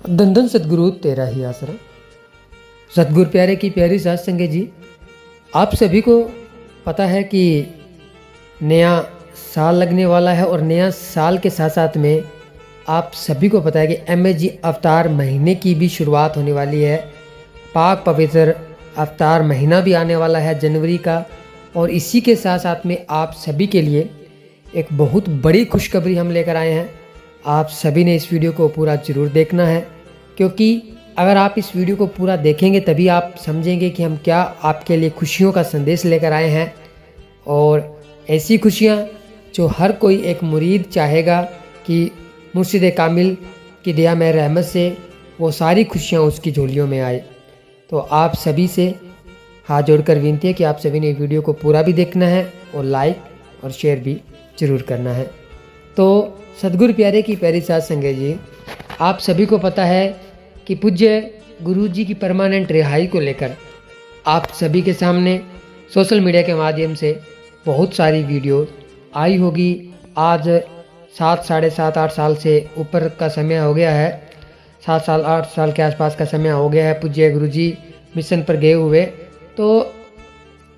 धन धन सतगुरु तेरा ही आसरा। सतगुरु प्यारे की प्यारी साध संगत जी, आप सभी को पता है कि नया साल लगने वाला है और नया साल के साथ साथ में आप सभी को पता है कि MSG अवतार महीने की भी शुरुआत होने वाली है। पाक पवित्र अवतार महीना भी आने वाला है जनवरी का, और इसी के साथ साथ में आप सभी के लिए एक बहुत बड़ी खुशखबरी हम लेकर आए हैं। आप सभी ने इस वीडियो को पूरा ज़रूर देखना है, क्योंकि अगर आप इस वीडियो को पूरा देखेंगे तभी आप समझेंगे कि हम क्या आपके लिए खुशियों का संदेश लेकर आए हैं। और ऐसी खुशियाँ जो हर कोई एक मुरीद चाहेगा कि मुर्शिद कामिल की दया में रहमत से वो सारी खुशियाँ उसकी झोलियों में आए। तो आप सभी से हाथ जोड़कर विनती है कि आप सभी ने वीडियो को पूरा भी देखना है और लाइक और शेयर भी ज़रूर करना है। तो सतगुरु प्यारे की प्यारी साध संगत जी, आप सभी को पता है कि पूज्य गुरु जी की परमानेंट रिहाई को लेकर आप सभी के सामने सोशल मीडिया के माध्यम से बहुत सारी वीडियो आई होगी। आज 7 साढ़े 7 8 साल से ऊपर का समय हो गया है, 7 साल 8 साल के आसपास का समय हो गया है पूज्य गुरु जी मिशन पर गए हुए। तो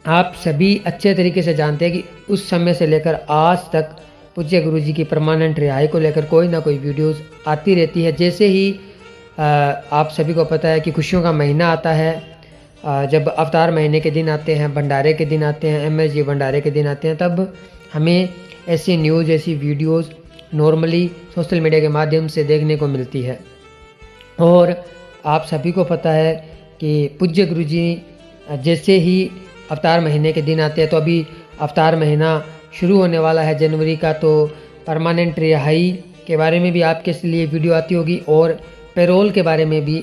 आप सभी अच्छे तरीके से जानते हैं कि उस समय से लेकर आज तक पूज्य गुरु जी की परमानेंट रिहाई को लेकर कोई ना कोई वीडियोस आती रहती है। जैसे ही आप सभी को पता है कि खुशियों का महीना आता है, जब अवतार महीने के दिन आते हैं, भंडारे के दिन आते हैं, MSG भंडारे के दिन आते हैं, तब हमें ऐसी न्यूज़ ऐसी वीडियोस नॉर्मली सोशल मीडिया के माध्यम से देखने को मिलती है। और आप सभी को पता है कि पूज्य गुरु जी जैसे ही अवतार महीने के दिन आते हैं, तो अभी अवतार महीना शुरू होने वाला है जनवरी का, तो परमानेंट रिहाई के बारे में भी आपके लिए वीडियो आती होगी और पेरोल के बारे में भी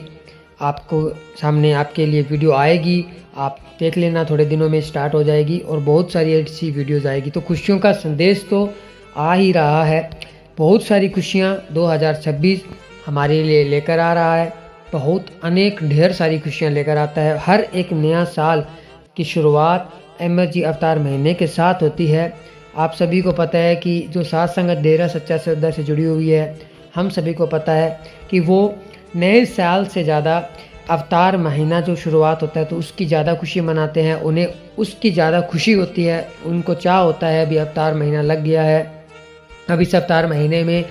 आपको सामने आपके लिए वीडियो आएगी। आप देख लेना, थोड़े दिनों में स्टार्ट हो जाएगी और बहुत सारी ऐसी वीडियोज़ आएगी। तो खुशियों का संदेश तो आ ही रहा है, बहुत सारी खुशियाँ 2026 हमारे लिए लेकर आ रहा है। बहुत अनेक ढेर सारी खुशियाँ लेकर आता है। हर एक नया साल की शुरुआत MSG अवतार महीने के साथ होती है। आप सभी को पता है कि जो साध संगत डेरा सच्चा सौदा से जुड़ी हुई है, हम सभी को पता है कि वो नए साल से ज़्यादा अवतार महीना जो शुरुआत होता है तो उसकी ज़्यादा खुशी मनाते हैं। उन्हें उसकी ज़्यादा खुशी होती है, उनको चाह होता है अभी अवतार महीना लग गया है, अब इस अवतार महीने में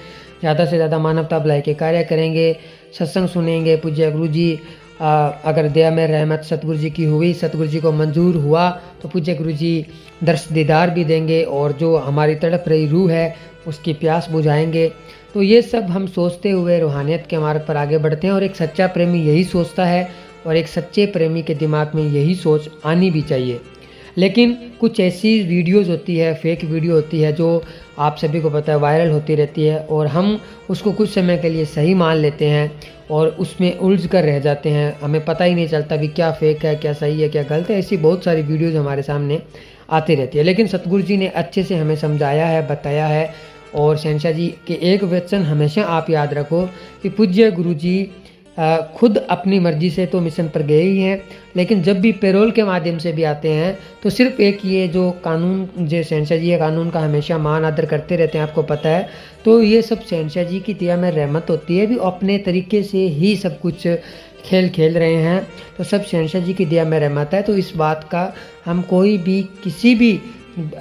ज़्यादा से ज़्यादा मानवता भलाई के कार्य करेंगे, सत्संग सुनेंगे। पूज्य गुरु जी अगर दया में रहमत सतगुरु जी की हुई, सतगुरु जी को मंजूर हुआ तो पूज्य गुरु जी दर्श दीदार भी देंगे और जो हमारी तड़प रही रूह है उसकी प्यास बुझाएंगे। तो ये सब हम सोचते हुए रूहानियत के मार्ग पर आगे बढ़ते हैं। और एक सच्चा प्रेमी यही सोचता है और एक सच्चे प्रेमी के दिमाग में यही सोच आनी भी चाहिए। लेकिन कुछ ऐसी वीडियोस होती है, फेक वीडियो होती है, जो आप सभी को पता है वायरल होती रहती है और हम उसको कुछ समय के लिए सही मान लेते हैं और उसमें उलझ कर रह जाते हैं। हमें पता ही नहीं चलता भी क्या फेक है, क्या सही है, क्या गलत है। ऐसी बहुत सारी वीडियोज़ हमारे सामने आती रहती है। लेकिन सतगुरु जी ने अच्छे से हमें समझाया है, बताया है। और शहंशाह जी के एक वचन हमेशा आप याद रखो कि पूज्य गुरु जी खुद अपनी मर्जी से तो मिशन पर गए ही हैं, लेकिन जब भी पेरोल के माध्यम से भी आते हैं तो सिर्फ एक ये जो कानून जो शहंशाह जी है, कानून का हमेशा मान आदर करते रहते हैं, आपको पता है। तो ये सब शहंशाह जी की दया में रहमत होती है, भी अपने तरीके से ही सब कुछ खेल खेल रहे हैं। तो सब शहंशाह जी की दया में रहमत है। तो इस बात का हम कोई भी किसी भी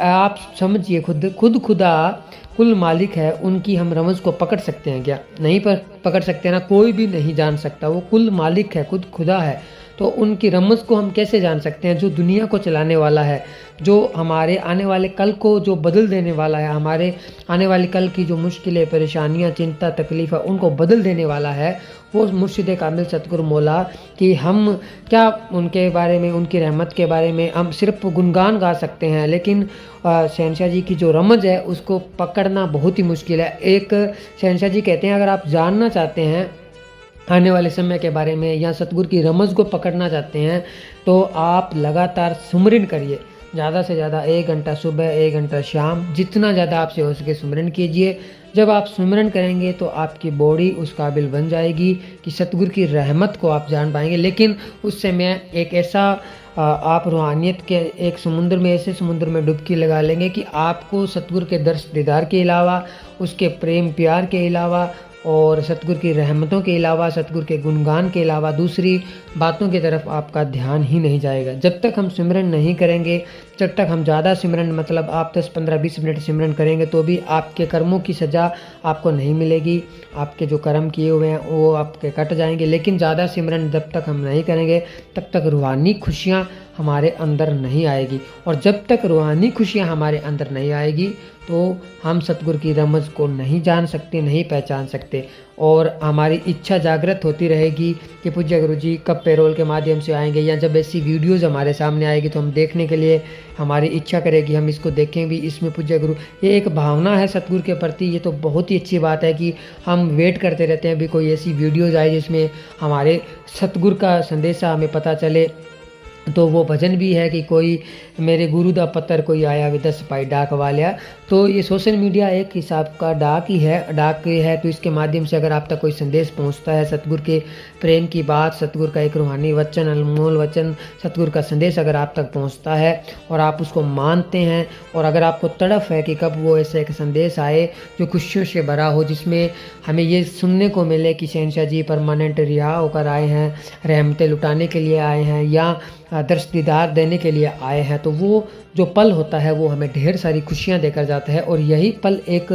आप समझिए खुद खुदा कुल मालिक है, उनकी हम रमज़ को पकड़ सकते हैं क्या? नहीं पर पकड़ सकते ना, कोई भी नहीं जान सकता। वो कुल मालिक है, खुद खुदा है, तो उनकी रमज़ को हम कैसे जान सकते हैं? जो दुनिया को चलाने वाला है, जो हमारे आने वाले कल को जो बदल देने वाला है, हमारे आने वाले कल की जो मुश्किलें, परेशानियां, चिंता, तकलीफ़ है, उनको बदल देने वाला है, वो मुर्शिद कामिल सतगुरु मौला। कि हम क्या उनके बारे में, उनकी रहमत के बारे में हम सिर्फ गुणगान गा सकते हैं, लेकिन शहंशाह जी की जो रमज़ है उसको पकड़ना बहुत ही मुश्किल है। एक शहंशाह जी कहते हैं, अगर आप जानना चाहते हैं आने वाले समय के बारे में या सतगुरु की रमज़ को पकड़ना चाहते हैं, तो आप लगातार सुमरन करिए, ज़्यादा से ज़्यादा 1 घंटा सुबह, 1 घंटा शाम, जितना ज़्यादा आपसे हो सके सुमरन कीजिए। जब आप सुमरन करेंगे तो आपकी बॉडी उस काबिल बन जाएगी कि सतगुरु की रहमत को आप जान पाएंगे। लेकिन उस समय एक ऐसा आप रूहानियत के एक समुद्र में, ऐसे समुद्र में डुबकी लगा लेंगे कि आपको सतगुरु के दर्श दीदार के अलावा, उसके प्रेम प्यार के अलावा, और सतगुरु की रहमतों के अलावा, सतगुरु के गुणगान के अलावा दूसरी बातों की तरफ आपका ध्यान ही नहीं जाएगा। जब तक हम सिमरन नहीं करेंगे, जब तक हम ज़्यादा सिमरन मतलब आप 10, 15, 20 मिनट सिमरन करेंगे तो भी आपके कर्मों की सज़ा आपको नहीं मिलेगी। आपके जो कर्म किए हुए हैं वो आपके कट जाएंगे। लेकिन ज़्यादा सिमरन जब तक हम नहीं करेंगे तब तक रूहानी खुशियाँ हमारे अंदर नहीं आएगी, और जब तक रूहानी खुशियाँ हमारे अंदर नहीं आएगी तो हम सतगुरु की रमज़ को नहीं जान सकते, नहीं पहचान सकते, और हमारी इच्छा जागृत होती रहेगी कि पूज्य गुरु जी कब पैरोल के माध्यम से आएंगे, या जब ऐसी वीडियोज़ हमारे सामने आएगी तो हम देखने के लिए हमारी इच्छा करेगी, हम इसको देखें भी, इसमें पूज्य गुरु, ये एक भावना है सतगुरु के प्रति। ये तो बहुत ही अच्छी बात है कि हम वेट करते रहते हैं भी कोई ऐसी वीडियोज़ आए जिसमें हमारे सतगुरु का संदेशा हमें पता चले। तो वो भजन भी है कि कोई मेरे गुरु दा पत्तर कोई आया वे 10 पाई डाक वालिया। तो ये सोशल मीडिया एक हिसाब का डाक ही है। तो इसके माध्यम से अगर आप तक कोई संदेश पहुंचता है, सतगुरु के प्रेम की बात, सतगुरु का एक रूहानी वचन, अनमोल वचन, सतगुरु का संदेश अगर आप तक पहुंचता है और आप उसको मानते हैं, और अगर आपको तड़फ है कि कब वो ऐसा एक संदेश आए जो खुशियों से भरा हो, जिसमें हमें ये सुनने को मिले कि शहंशाह जी परमानेंट रिहा होकर आए हैं, रहमतें लुटाने के लिए आए हैं, या दर्श दीदार देने के लिए आए हैं, तो वो जो पल होता है वो हमें ढेर सारी खुशियाँ देकर जाता है। और यही पल एक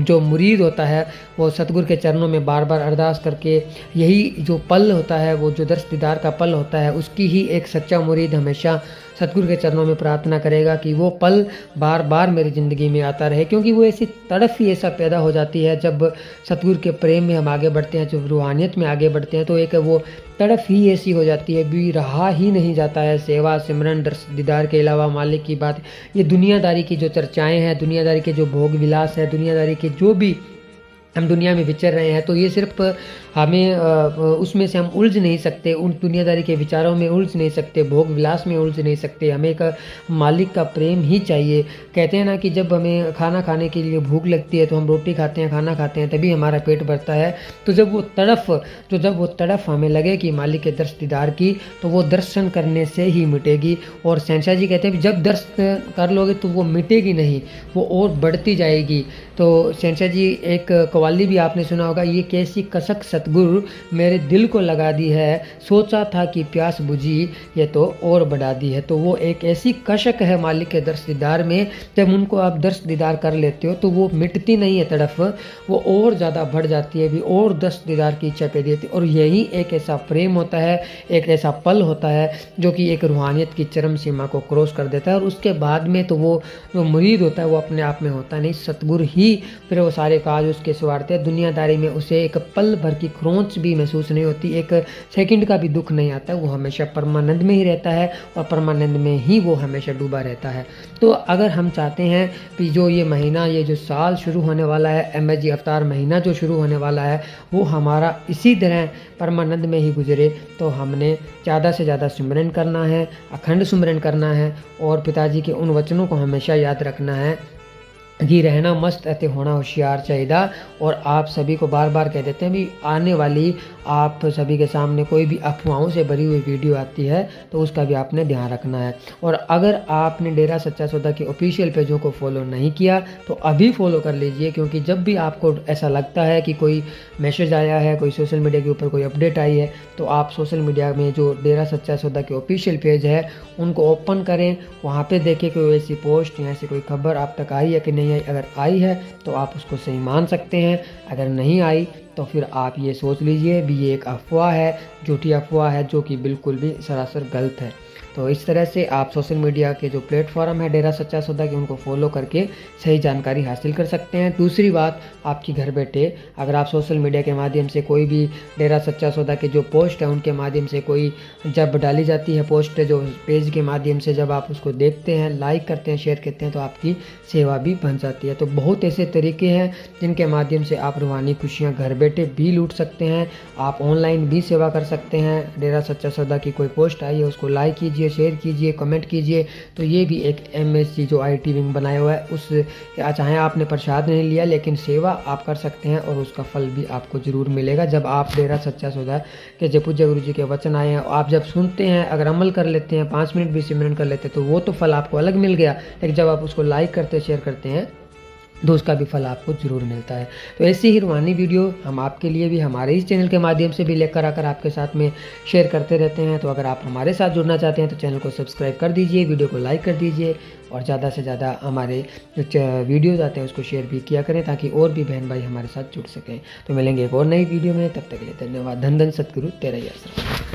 जो मुरीद होता है वो सतगुरु के चरणों में बार बार अरदास करके, यही जो पल होता है वो जो दर्श दीदार का पल होता है, उसकी ही एक सच्चा मुरीद हमेशा सतगुरु के चरणों में प्रार्थना करेगा कि वो पल बार बार मेरी ज़िंदगी में आता रहे, क्योंकि वो ऐसी तड़फ ही ऐसा पैदा हो जाती है जब सतगुरु के प्रेम में हम आगे बढ़ते हैं, जब रूहानियत में आगे बढ़ते हैं, तो एक वो तड़फ ही ऐसी हो जाती है भी रहा ही नहीं जाता है। सेवा सिमरन दर्श दीदार के अलावा मालिक की बात, ये दुनियादारी की जो चर्चाएं हैं, दुनियादारी के जो भोग विलास है, दुनियादारी के जो भी हम दुनिया में विचर रहे हैं, तो ये सिर्फ हमें उसमें से हम उलझ नहीं सकते, उन दुनियादारी के विचारों में उलझ नहीं सकते, भोग विलास में उलझ नहीं सकते। हमें एक मालिक का प्रेम ही चाहिए। कहते हैं ना कि जब हमें खाना खाने के लिए भूख लगती है तो हम रोटी खाते हैं, खाना खाते हैं, तभी हमारा पेट भरता है। तो जब वो तड़फ हमें लगे कि मालिक के दर्श दीदार की, तो वो दर्शन करने से ही मिटेगी। और शहंशाह जी कहते हैं जब दर्शन कर लोगे तो वो मिटेगी नहीं, वो और बढ़ती जाएगी। तो शहंशाह जी एक कव्वाली भी आपने सुना होगा, ये कैसी कसक सतगुरु मेरे दिल को लगा दी है, सोचा था कि प्यास बुझी ये तो और बढ़ा दी है। तो वो एक ऐसी कशक है मालिक के दर्श दीदार में, जब उनको आप दर्श दीदार कर लेते हो तो वो मिटती नहीं है तड़फ, वो और ज़्यादा बढ़ जाती है भी, और दर्श दीदार की इच्छा पैदा होती है। और यही एक ऐसा प्रेम होता है, एक ऐसा पल होता है जो कि एक रूहानियत की चरम सीमा को क्रॉस कर देता है। और उसके बाद में तो वो जो मुरीद होता है वो अपने आप में होता नहीं, सतगुरु ही फिर वो सारे काज उसके सवारते हैं। दुनियादारी में उसे एक पल भर की खरोंच भी महसूस नहीं होती, एक सेकंड का भी दुख नहीं आता, वो हमेशा परमानंद में ही रहता है और परमानंद में ही वो हमेशा डूबा रहता है। तो अगर हम चाहते हैं कि जो ये महीना, ये जो साल शुरू होने वाला है, MSG अवतार महीना जो शुरू होने वाला है, वो हमारा इसी तरह परमानंद में ही गुजरे, तो हमने ज़्यादा से ज़्यादा सिमरन करना है, अखंड सिमरन करना है, और पिताजी के उन वचनों को हमेशा याद रखना है कि रहना मस्त अते होना होशियार चाहिए। और आप सभी को बार बार कह देते हैं भी आने वाली आप सभी के सामने कोई भी अफवाहों से भरी हुई वीडियो आती है तो उसका भी आपने ध्यान रखना है। और अगर आपने डेरा सच्चा सौदा के ऑफिशियल पेजों को फॉलो नहीं किया तो अभी फॉलो कर लीजिए, क्योंकि जब भी आपको ऐसा लगता है कि कोई मैसेज आया है, कोई सोशल मीडिया के ऊपर कोई अपडेट आई है, तो आप सोशल मीडिया में जो डेरा सच्चा सौदा के ऑफिशियल पेज है उनको ओपन करें, वहाँ पे देखें कोई ऐसी पोस्ट या ऐसी कोई खबर आप तक आई है कि नहीं आई। अगर आई है तो आप उसको सही मान सकते हैं, अगर नहीं आई तो फिर आप ये सोच लीजिए भी ये एक अफवाह है, झूठी अफवाह है, जो कि बिल्कुल भी सरासर गलत है। तो इस तरह से आप सोशल मीडिया के जो प्लेटफॉर्म है डेरा सच्चा सौदा के, उनको फॉलो करके सही जानकारी हासिल कर सकते हैं। दूसरी बात, आपकी घर बैठे अगर आप सोशल मीडिया के माध्यम से कोई भी डेरा सच्चा सौदा के जो पोस्ट है उनके माध्यम से कोई जब डाली जाती है पोस्ट जो पेज के माध्यम से, जब आप उसको देखते हैं, लाइक करते हैं, शेयर करते हैं, तो आपकी सेवा भी बन जाती है। तो बहुत ऐसे तरीके हैं जिनके माध्यम से आप रूहानी खुशियाँ घर बैठे भी लूट सकते हैं। आप ऑनलाइन भी सेवा कर सकते हैं। डेरा सच्चा सौदा की कोई पोस्ट आई है उसको लाइक कीजिए, शेयर कीजिए, कमेंट कीजिए। तो ये भी एक MSG जो IT विंग बनाया हुआ है, उस चाहे आपने प्रसाद नहीं लिया लेकिन सेवा आप कर सकते हैं और उसका फल भी आपको ज़रूर मिलेगा। जब आप डेरा सच्चा सौदा के जब पूज्य गुरु जी के वचन आए हैं, आप जब सुनते हैं, अगर अमल कर लेते हैं, 5 मिनट भी सिमरन कर लेते हैं, तो वो तो फल आपको अलग मिल गया। लेकिन जब आप उसको लाइक करते शेयर करते हैं तो उसका भी फल आपको ज़रूर मिलता है। तो ऐसी ही रूहानी वीडियो हम आपके लिए भी हमारे इस चैनल के माध्यम से भी लेकर आकर आपके साथ में शेयर करते रहते हैं। तो अगर आप हमारे साथ जुड़ना चाहते हैं तो चैनल को सब्सक्राइब कर दीजिए, वीडियो को लाइक कर दीजिए और ज़्यादा से ज़्यादा हमारे जो वीडियोज़ आते हैं उसको शेयर भी किया करें, ताकि और भी बहन भाई हमारे साथ जुड़ सकें। तो मिलेंगे एक और नई वीडियो में, तब तक के लिए धन्यवाद। धन धन सतगुरु तेरा ही आसरा।